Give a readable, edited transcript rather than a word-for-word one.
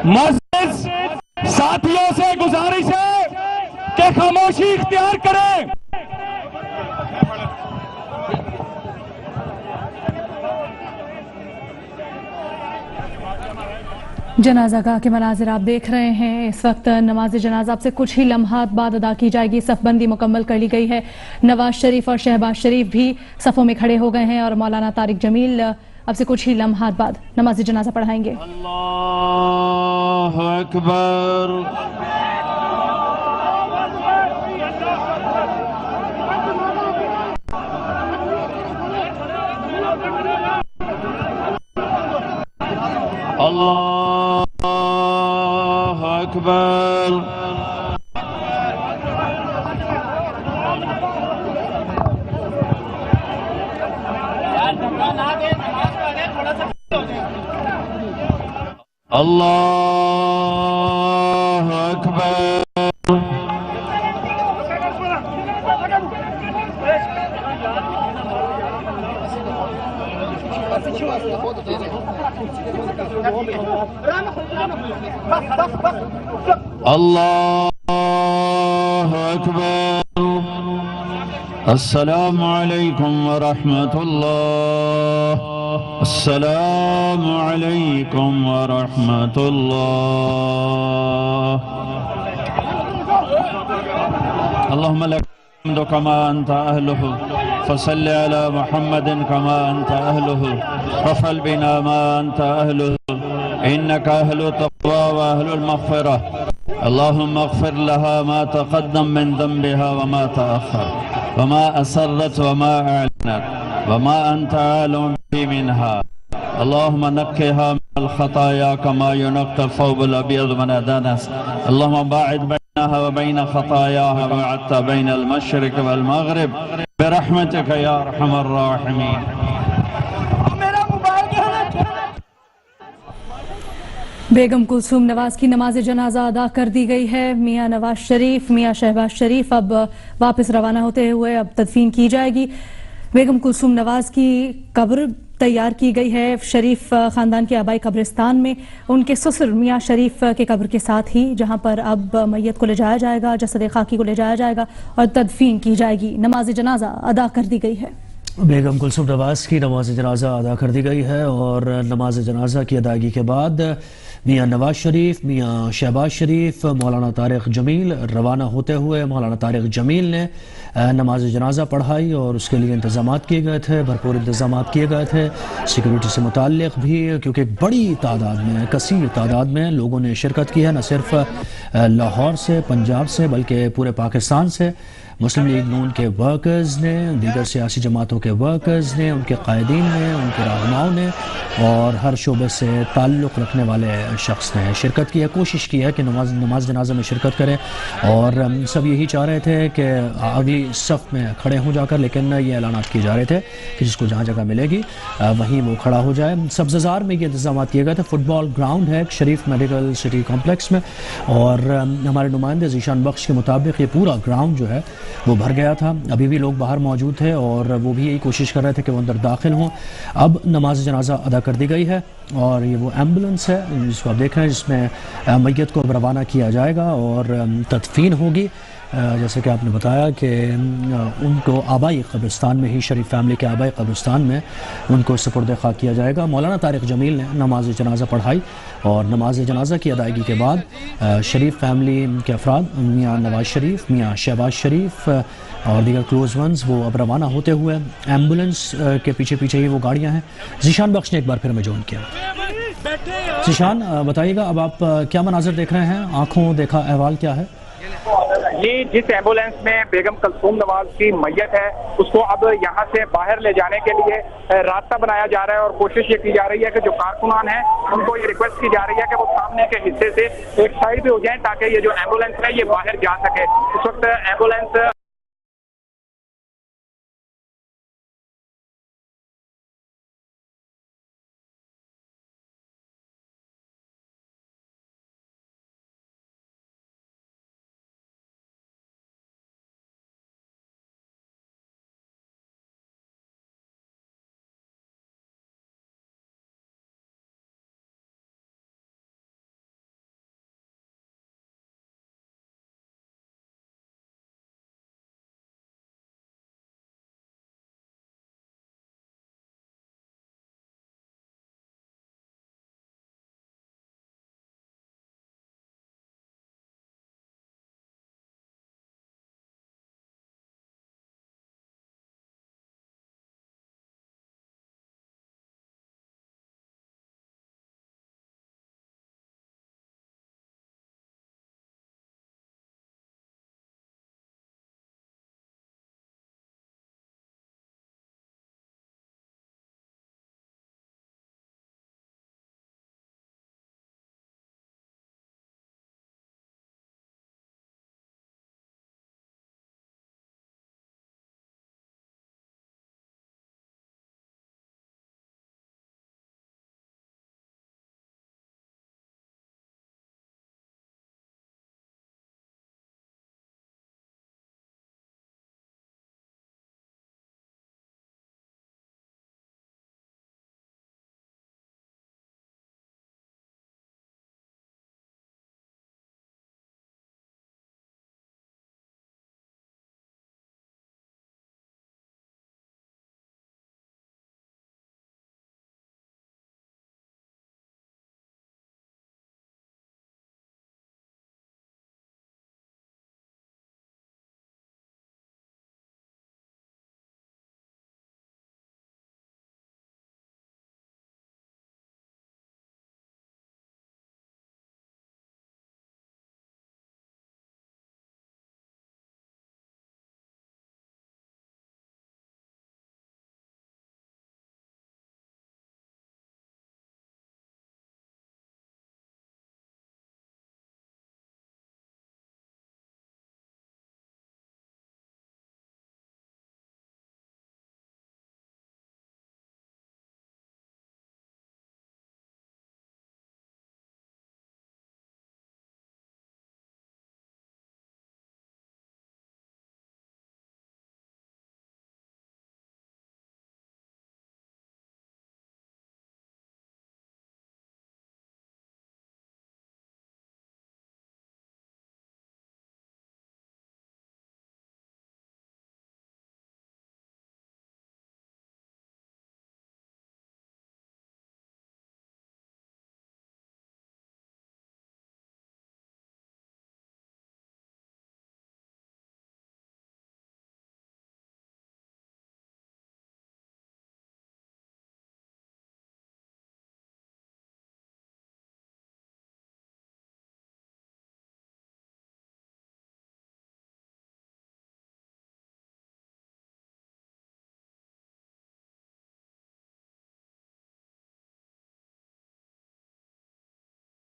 معزز ساتھیوں سے گزارش ہے کہ خاموشی اختیار کریں. جنازہ گاہ کے مناظر آپ دیکھ رہے ہیں. اس وقت نماز جنازہ اب سے کچھ ہی لمحات بعد ادا کی جائے گی. صف بندی مکمل کر لی گئی ہے. نواز شریف اور شہباز شریف بھی صفوں میں کھڑے ہو گئے ہیں اور مولانا طارق جمیل اب سے کچھ ہی لمحات بعد نماز جنازہ پڑھائیں گے. اللہ اکبر. اللہ اکبر. اللہ اکبر. اللہ اکبر. السلام علیکم ورحمۃ اللہ. السلام علیکم ورحمۃ اللہ. اللہم لک الحمد کما انت اہلہ فصل علی محمد کما انت اہلہ وفعل بنا ما انت اہلہ انک اہل التقوی واہل المغفرہ. اللہم اغفر لها ما تقدم من ذنبها وما تأخر وما أسرت وما أعلنت وما أنت عالم به منها. اللهم نقها من الخطايا كما ينقى الثوب الأبيض من الدنس. اللهم باعد بينها وبين خطاياها كما بعدت بين المشرق والمغرب برحمتك يا أرحم الراحمين. بیگم کلثوم نواز کی نماز جنازہ ادا کر دی گئی ہے. میاں نواز شریف میاں شہباز شریف اب واپس روانہ ہوتے ہوئے اب تدفین کی جائے گی. بیگم کلثوم نواز کی قبر تیار کی گئی ہے شریف خاندان کے آبائی قبرستان میں ان کے سسر میاں شریف کے قبر کے ساتھ ہی، جہاں پر اب میت کو لے جایا جائے گا، جسد خاکی کو لے جایا جائے گا اور تدفین کی جائے گی. نماز جنازہ ادا کر دی گئی ہے. بیگم کلثوم نواز کی نماز جنازہ ادا کر دی گئی ہے اور نماز جنازہ کی ادائیگی کے بعد میاں نواز شریف میاں شہباز شریف مولانا طارق جمیل روانہ ہوتے ہوئے مولانا طارق جمیل نے نماز جنازہ پڑھائی اور اس کے لیے انتظامات کیے گئے تھے، بھرپور انتظامات کیے گئے تھے سیکیورٹی سے متعلق بھی، کیونکہ ایک بڑی تعداد میں کثیر تعداد میں لوگوں نے شرکت کی ہے، نہ صرف لاہور سے پنجاب سے بلکہ پورے پاکستان سے. مسلم لیگ نون کے ورکرز نے، دیگر سیاسی جماعتوں کے ورکرز نے، ان کے قائدین نے، ان کے رہنماؤں نے اور ہر شعبے سے تعلق رکھنے والے شخص نے شرکت کی ہے، کوشش کی ہے کہ نماز جنازہ میں شرکت کریں اور سب یہی چاہ رہے تھے کہ اگلی صف میں کھڑے ہوں جا کر، لیکن یہ اعلانات کیے جا رہے تھے کہ جس کو جہاں جگہ ملے گی وہیں وہ کھڑا ہو جائے. سبززار میں یہ انتظامات کیے گئے تھے. فٹ بال گراؤنڈ ہے شریف میڈیکل سٹی کمپلیکس میں اور ہمارے نمائندے ذیشان بخش کے مطابق یہ پورا گراؤنڈ جو ہے وہ بھر گیا تھا. ابھی بھی لوگ باہر موجود تھے اور وہ بھی یہی کوشش کر رہے تھے کہ وہ اندر داخل ہوں. اب نماز جنازہ ادا کر دی گئی ہے اور یہ وہ ایمبولنس ہے جس کو آپ دیکھ رہے ہیں جس میں میت کو اب روانہ کیا جائے گا اور تدفین ہوگی. جیسے کہ آپ نے بتایا کہ ان کو آبائی قبرستان میں ہی شریف فیملی کے آبائی قبرستان میں ان کو سپرد خاک کیا جائے گا. مولانا طارق جمیل نے نماز جنازہ پڑھائی اور نماز جنازہ کی ادائیگی کے بعد شریف فیملی کے افراد میاں نواز شریف میاں شہباز شریف اور دیگر کلوز ونز وہ اب روانہ ہوتے ہوئے ایمبولنس کے پیچھے پیچھے ہی وہ گاڑیاں ہیں. ذیشان بخش نے ایک بار پھر ہمیں جوائن کیا. ذیشان بتائیے گا اب آپ کیا مناظر دیکھ رہے ہیں، آنکھوں دیکھا احوال کیا ہے؟ جی، جس ایمبولینس میں بیگم کلثوم نواز کی میت ہے اس کو اب یہاں سے باہر لے جانے کے لیے راستہ بنایا جا رہا ہے اور کوشش یہ کی جا رہی ہے کہ جو کارکنان ہیں ان کو یہ ریکویسٹ کی جا رہی ہے کہ وہ سامنے کے حصے سے ایک سائڈ پہ ہو جائیں تاکہ یہ جو ایمبولینس ہے یہ باہر جا سکے. اس وقت ایمبولینس